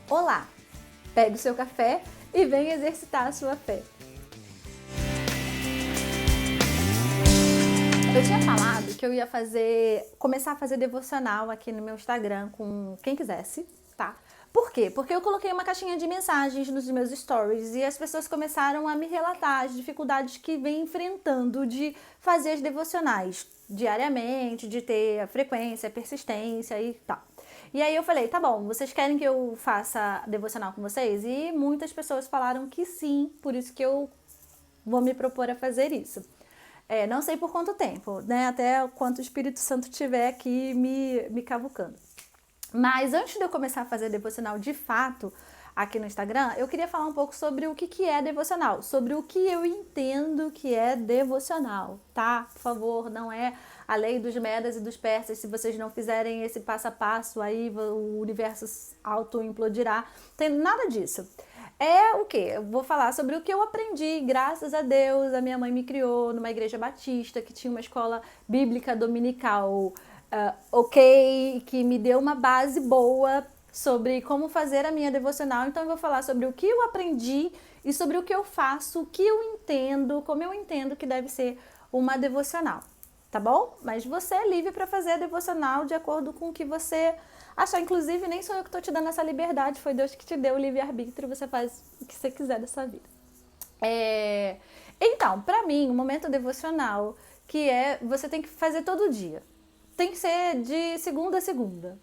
Olá! Pegue o seu café e venha exercitar a sua fé. Eu tinha falado que eu ia começar a fazer devocional aqui no meu Instagram com quem quisesse, tá? Por quê? Porque eu coloquei uma caixinha de mensagens nos meus stories e as pessoas começaram a me relatar as dificuldades que vem enfrentando de fazer as devocionais diariamente, de ter a frequência, a persistência e tal. E aí eu falei, tá bom, vocês querem que eu faça devocional com vocês? E muitas pessoas falaram que sim, por isso que eu vou me propor a fazer isso. Não sei por quanto tempo, né? Até quanto o Espírito Santo estiver aqui me cavucando. Mas antes de eu começar a fazer devocional de fato aqui no Instagram, eu queria falar um pouco sobre o que é devocional, sobre o que eu entendo que é devocional, tá? Por favor, não é a lei dos medas e dos persas, se vocês não fizerem esse passo a passo, aí o universo auto-implodirá. Tem nada disso. É o quê? Eu vou falar sobre o que eu aprendi, graças a Deus. A minha mãe me criou numa igreja batista, que tinha uma escola bíblica dominical, ok, que me deu uma base boa sobre como fazer a minha devocional. Então eu vou falar sobre o que eu aprendi e sobre o que eu faço, o que eu entendo, como eu entendo que deve ser uma devocional, tá bom? Mas você é livre para fazer a devocional de acordo com o que você achar. Inclusive, nem sou eu que estou te dando essa liberdade, foi Deus que te deu o livre-arbítrio, você faz o que você quiser dessa vida. Então, para mim, o momento devocional, que você tem que fazer todo dia. Tem que ser de segunda a segunda.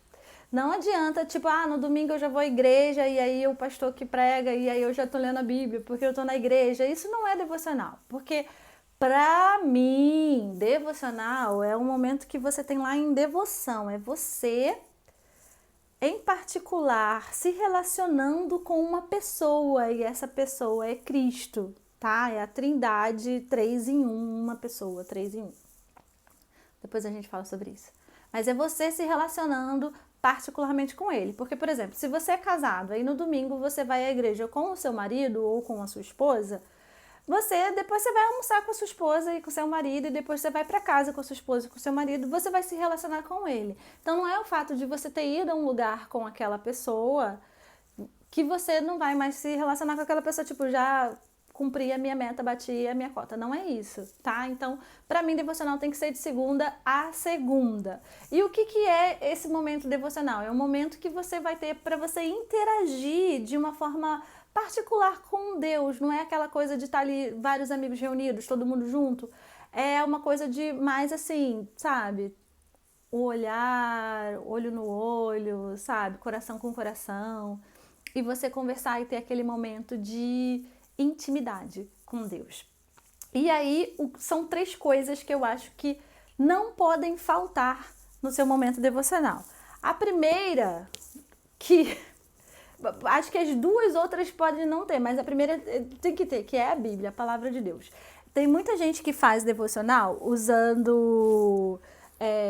Não adianta, tipo, no domingo eu já vou à igreja e aí o pastor que prega e aí eu já tô lendo a Bíblia porque eu tô na igreja. Isso não é devocional, porque pra mim, devocional é um momento que você tem lá em devoção, é você em particular se relacionando com uma pessoa e essa pessoa é Cristo, tá? É a Trindade, 3 em 1, uma pessoa, 3 em 1. Depois a gente fala sobre isso. Mas é você se relacionando particularmente com ele. Porque, por exemplo, se você é casado, aí no domingo você vai à igreja com o seu marido ou com a sua esposa, depois você vai almoçar com a sua esposa e com o seu marido, e depois você vai para casa com a sua esposa e com o seu marido, você vai se relacionar com ele. Então não é o fato de você ter ido a um lugar com aquela pessoa que você não vai mais se relacionar com aquela pessoa, tipo, já cumpri a minha meta, bati a minha cota. Não é isso, tá? Então, para mim, devocional tem que ser de segunda a segunda. E o que é esse momento devocional? É um momento que você vai ter para você interagir de uma forma particular com Deus. Não é aquela coisa de estar ali vários amigos reunidos, todo mundo junto. É uma coisa de mais assim, sabe? O olhar, olho no olho, sabe? Coração com coração. E você conversar e ter aquele momento de intimidade com Deus. E aí são 3 coisas que eu acho que não podem faltar no seu momento devocional. A primeira, que acho que as 2 outras podem não ter, mas a primeira tem que ter, que é a Bíblia, a palavra de Deus. Tem muita gente que faz devocional usando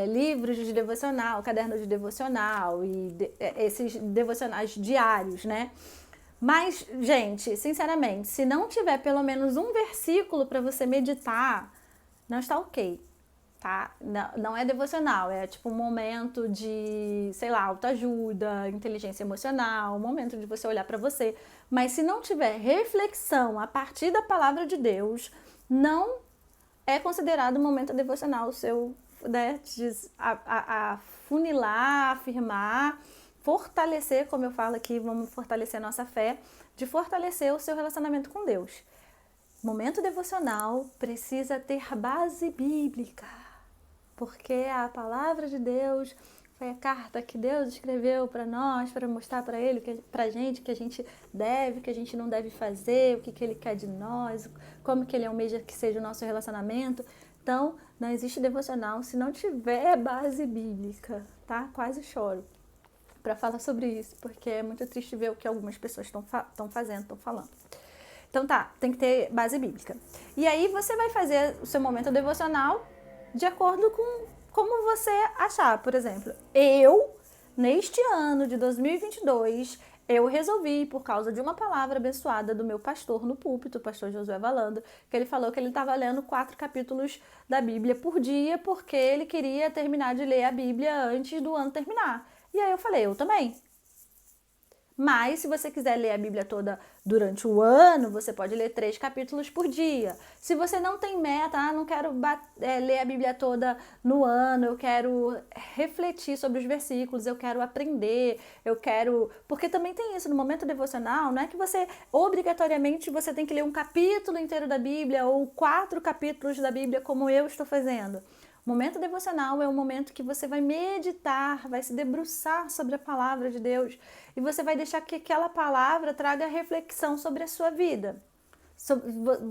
livros de devocional, cadernos de devocional e esses devocionais diários, né? Mas, gente, sinceramente, se não tiver pelo menos um versículo para você meditar, não está ok, tá? Não é devocional, é tipo um momento de, sei lá, autoajuda, inteligência emocional, um momento de você olhar para você. Mas se não tiver reflexão a partir da palavra de Deus, não é considerado um momento devocional seu, né? A funilar, afirmar, fortalecer, como eu falo aqui, vamos fortalecer a nossa fé, de fortalecer o seu relacionamento com Deus. Momento devocional precisa ter base bíblica, porque a palavra de Deus foi a carta que Deus escreveu para nós, para mostrar para ele, para a gente, que a gente deve, que a gente não deve fazer, o que ele quer de nós, como que ele almeja que seja o nosso relacionamento. Então, não existe devocional se não tiver base bíblica, tá? Quase choro para falar sobre isso, porque é muito triste ver o que algumas pessoas estão fazendo, estão falando. Então tá, tem que ter base bíblica. E aí você vai fazer o seu momento devocional de acordo com como você achar. Por exemplo, neste ano de 2022, eu resolvi, por causa de uma palavra abençoada do meu pastor no púlpito, o pastor Josué Valando, que ele falou que ele estava lendo 4 capítulos da Bíblia por dia, porque ele queria terminar de ler a Bíblia antes do ano terminar. E aí eu falei, eu também. Mas, se você quiser ler a Bíblia toda durante o ano, você pode ler 3 capítulos por dia. Se você não tem meta, não quero ler a Bíblia toda no ano, eu quero refletir sobre os versículos, eu quero aprender, eu quero... Porque também tem isso, no momento devocional, não é que você, obrigatoriamente, você tem que ler um capítulo inteiro da Bíblia ou 4 capítulos da Bíblia, como eu estou fazendo. O momento devocional é um momento que você vai meditar, vai se debruçar sobre a palavra de Deus e você vai deixar que aquela palavra traga reflexão sobre a sua vida.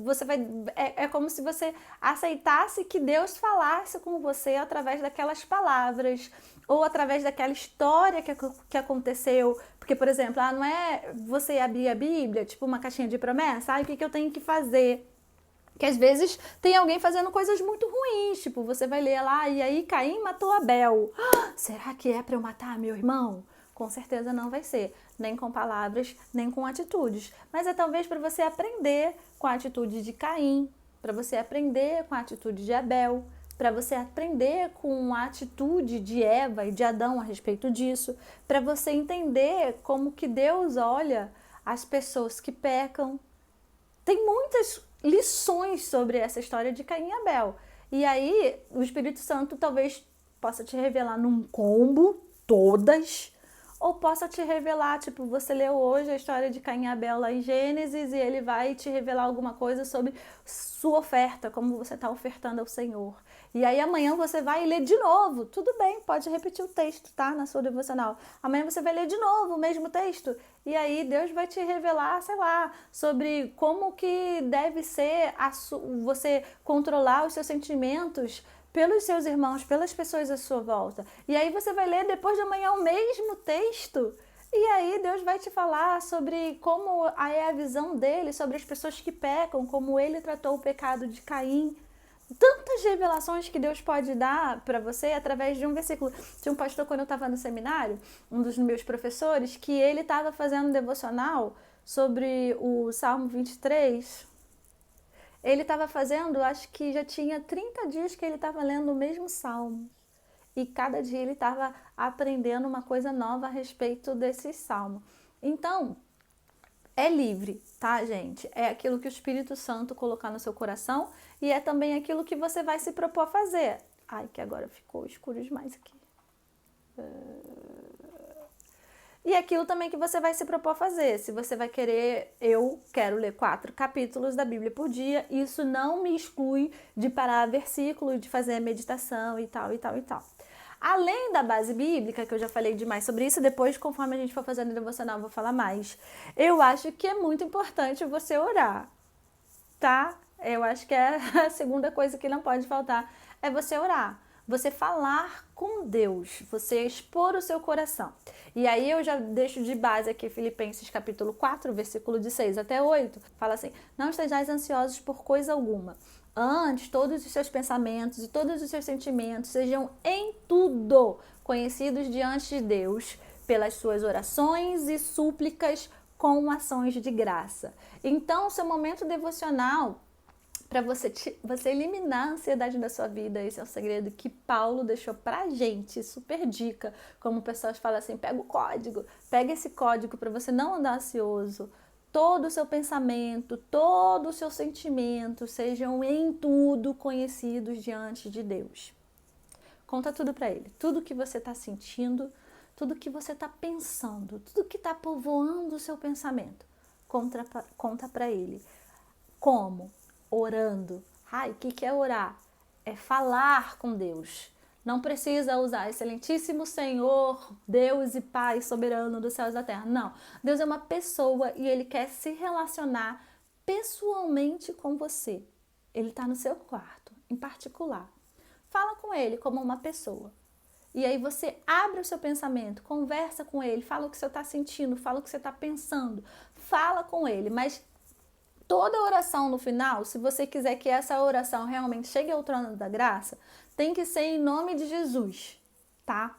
Você vai, é como se você aceitasse que Deus falasse com você através daquelas palavras ou através daquela história que aconteceu. Porque, por exemplo, não é você abrir a Bíblia, tipo uma caixinha de promessa, o que eu tenho que fazer? Que às vezes tem alguém fazendo coisas muito ruins, tipo, você vai ler lá, e aí Caim matou Abel. Será que é para eu matar meu irmão? Com certeza não vai ser, nem com palavras, nem com atitudes. Mas é talvez para você aprender com a atitude de Caim, para você aprender com a atitude de Abel, para você aprender com a atitude de Eva e de Adão a respeito disso, para você entender como que Deus olha as pessoas que pecam. Tem muitas lições sobre essa história de Caim e Abel. E aí, o Espírito Santo talvez possa te revelar num combo, todas, ou possa te revelar, tipo, você leu hoje a história de Caim e Abel lá em Gênesis e ele vai te revelar alguma coisa sobre sua oferta, como você está ofertando ao Senhor. E aí amanhã você vai ler de novo. Tudo bem, pode repetir o texto, tá? Na sua devocional. Amanhã você vai ler de novo o mesmo texto. E aí Deus vai te revelar, sei lá, sobre como que deve ser você controlar os seus sentimentos pelos seus irmãos, pelas pessoas à sua volta. E aí você vai ler depois de amanhã o mesmo texto. E aí Deus vai te falar sobre como é a visão dele sobre as pessoas que pecam, como ele tratou o pecado de Caim. Tantas revelações que Deus pode dar para você através de um versículo. Tinha um pastor, quando eu estava no seminário, um dos meus professores, que ele estava fazendo um devocional sobre o Salmo 23. Ele estava fazendo, acho que já tinha 30 dias que ele estava lendo o mesmo salmo. E cada dia ele estava aprendendo uma coisa nova a respeito desse salmo. Então, é livre, tá, gente? É aquilo que o Espírito Santo colocar no seu coração e é também aquilo que você vai se propor a fazer. Ai, que agora ficou escuro demais aqui. E aquilo também que você vai se propor a fazer. Se você vai querer, eu quero ler 4 capítulos da Bíblia por dia, isso não me exclui de parar versículo, de fazer a meditação e tal, e tal, e tal. Além da base bíblica, que eu já falei demais sobre isso, depois, conforme a gente for fazendo devocional, eu vou falar mais. Eu acho que é muito importante você orar, tá? Eu acho que é a segunda coisa que não pode faltar, é você orar. Você falar com Deus, você expor o seu coração. E aí eu já deixo de base aqui Filipenses capítulo 4, versículo de 6 até 8. Fala assim, não estejais ansiosos por coisa alguma. Antes, todos os seus pensamentos e todos os seus sentimentos sejam em tudo conhecidos diante de Deus pelas suas orações e súplicas com ações de graça. Então, seu momento devocional, para você eliminar a ansiedade da sua vida, esse é o segredo que Paulo deixou pra gente, super dica, como pessoas falam assim, pega o código, pega esse código para você não andar ansioso. Todo o seu pensamento, todo o seu sentimento sejam em tudo conhecidos diante de Deus. Conta tudo para Ele, tudo que você está sentindo, tudo que você está pensando, tudo que está povoando o seu pensamento, conta para Ele. Como? Orando. O que é orar? É falar com Deus. Não precisa usar excelentíssimo Senhor, Deus e Pai soberano dos céus e da terra. Não. Deus é uma pessoa e Ele quer se relacionar pessoalmente com você. Ele está no seu quarto, em particular. Fala com Ele como uma pessoa. E aí você abre o seu pensamento, conversa com Ele, fala o que você está sentindo, fala o que você está pensando. Fala com Ele, mas toda oração no final, se você quiser que essa oração realmente chegue ao trono da graça, tem que ser em nome de Jesus, tá?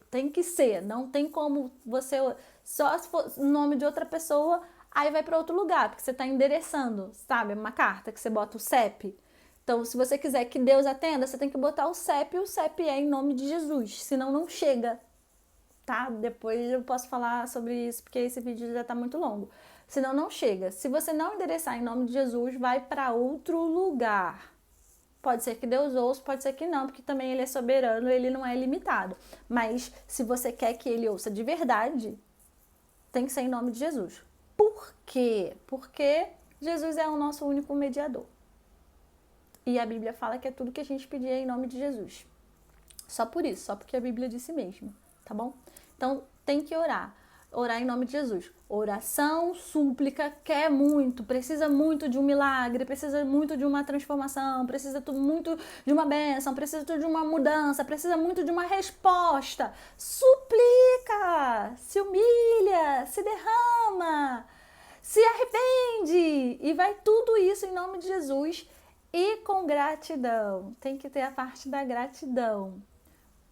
Tem que ser, não tem como você, só se for em nome de outra pessoa, aí vai para outro lugar, porque você está endereçando, sabe? Uma carta que você bota o CEP. Então, se você quiser que Deus atenda, você tem que botar o CEP, e o CEP é em nome de Jesus, senão não chega, tá? Depois eu posso falar sobre isso, porque esse vídeo já tá muito longo. Senão não chega. Se você não endereçar em nome de Jesus, vai para outro lugar. Pode ser que Deus ouça, pode ser que não, porque também ele é soberano, ele não é limitado. Mas se você quer que ele ouça de verdade, tem que ser em nome de Jesus. Por quê? Porque Jesus é o nosso único mediador. E a Bíblia fala que é tudo que a gente pedir é em nome de Jesus. Só por isso, só porque a Bíblia disse mesmo, tá bom? Então, tem que orar. Orar em nome de Jesus. Oração, súplica, quer muito, precisa muito de um milagre, precisa muito de uma transformação, precisa muito de uma bênção, precisa de uma mudança, precisa muito de uma resposta. Suplica, se humilha, se derrama, se arrepende. E vai tudo isso em nome de Jesus e com gratidão. Tem que ter a parte da gratidão,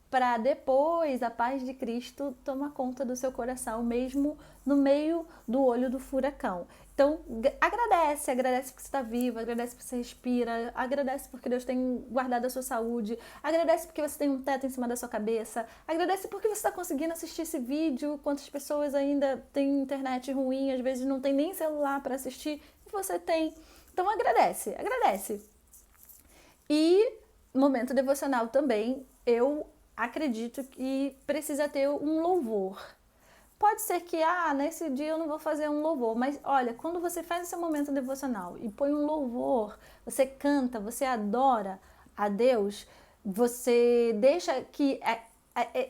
para depois a paz de Cristo tomar conta do seu coração, mesmo no meio do olho do furacão. Então, agradece porque você está vivo, agradece porque você respira, agradece porque Deus tem guardado a sua saúde, agradece porque você tem um teto em cima da sua cabeça, agradece porque você está conseguindo assistir esse vídeo, quantas pessoas ainda têm internet ruim, às vezes não tem nem celular para assistir, e você tem. Então, agradece. E momento devocional também, eu acredito que precisa ter um louvor. Pode ser que, nesse dia eu não vou fazer um louvor, mas olha, quando você faz esse momento devocional e põe um louvor, você canta, você adora a Deus, você deixa que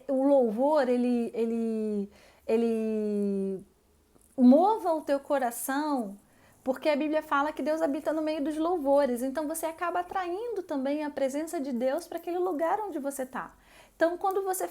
o louvor, ele mova o teu coração, porque a Bíblia fala que Deus habita no meio dos louvores, então você acaba atraindo também a presença de Deus para aquele lugar onde você está. Então, quando você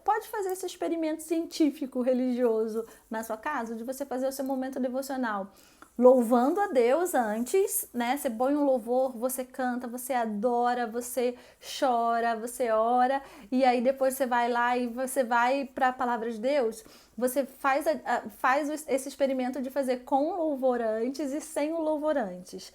pode fazer esse experimento científico, religioso na sua casa, de você fazer o seu momento devocional, louvando a Deus antes, né? Você põe um louvor, você canta, você adora, você chora, você ora, e aí depois você vai lá e você vai para a palavra de Deus, você faz esse experimento de fazer com o louvor antes e sem o louvor antes.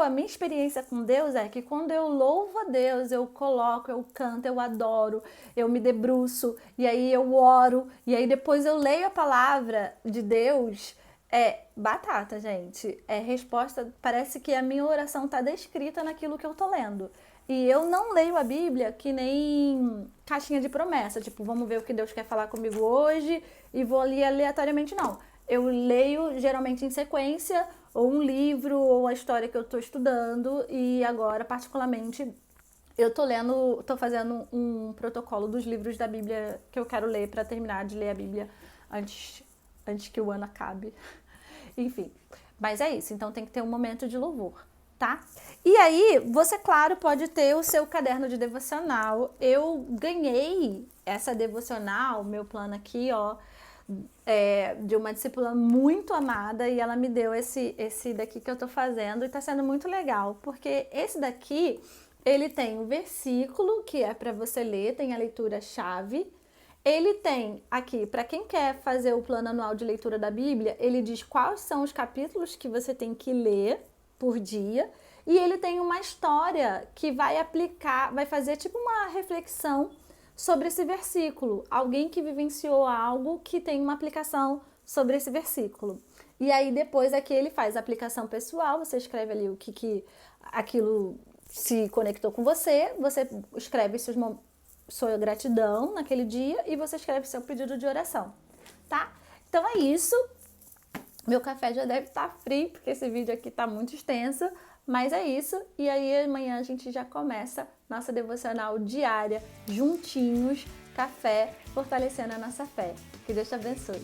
A minha experiência com Deus é que quando eu louvo a Deus, eu coloco, eu canto, eu adoro, eu me debruço, e aí eu oro, e aí depois eu leio a palavra de Deus. É batata, gente. É resposta, parece que a minha oração está descrita naquilo que eu tô lendo. E eu não leio a Bíblia que nem caixinha de promessa, tipo, vamos ver o que Deus quer falar comigo hoje e vou ali aleatoriamente, não. Eu leio geralmente em sequência, ou um livro, ou a história que eu estou estudando, e agora, particularmente, eu tô fazendo um protocolo dos livros da Bíblia que eu quero ler para terminar de ler a Bíblia antes que o ano acabe. Enfim, mas é isso, então tem que ter um momento de louvor, tá? E aí, você, claro, pode ter o seu caderno de devocional. Eu ganhei essa devocional, meu plano aqui, ó, de uma discípula muito amada, e ela me deu esse daqui que eu tô fazendo, e tá sendo muito legal, porque esse daqui, ele tem um versículo que é para você ler, tem a leitura-chave. Ele tem aqui, para quem quer fazer o plano anual de leitura da Bíblia, ele diz quais são os capítulos que você tem que ler por dia, e ele tem uma história que vai fazer tipo uma reflexão sobre esse versículo, alguém que vivenciou algo que tem uma aplicação sobre esse versículo. E aí depois aqui ele faz a aplicação pessoal, você escreve ali o que aquilo se conectou com você escreve sua gratidão naquele dia e você escreve seu pedido de oração, tá? Então é isso. Meu café já deve estar frio, porque esse vídeo aqui tá muito extenso, mas é isso. E aí amanhã a gente já começa nossa devocional diária, juntinhos, café, fortalecendo a nossa fé. Que Deus te abençoe.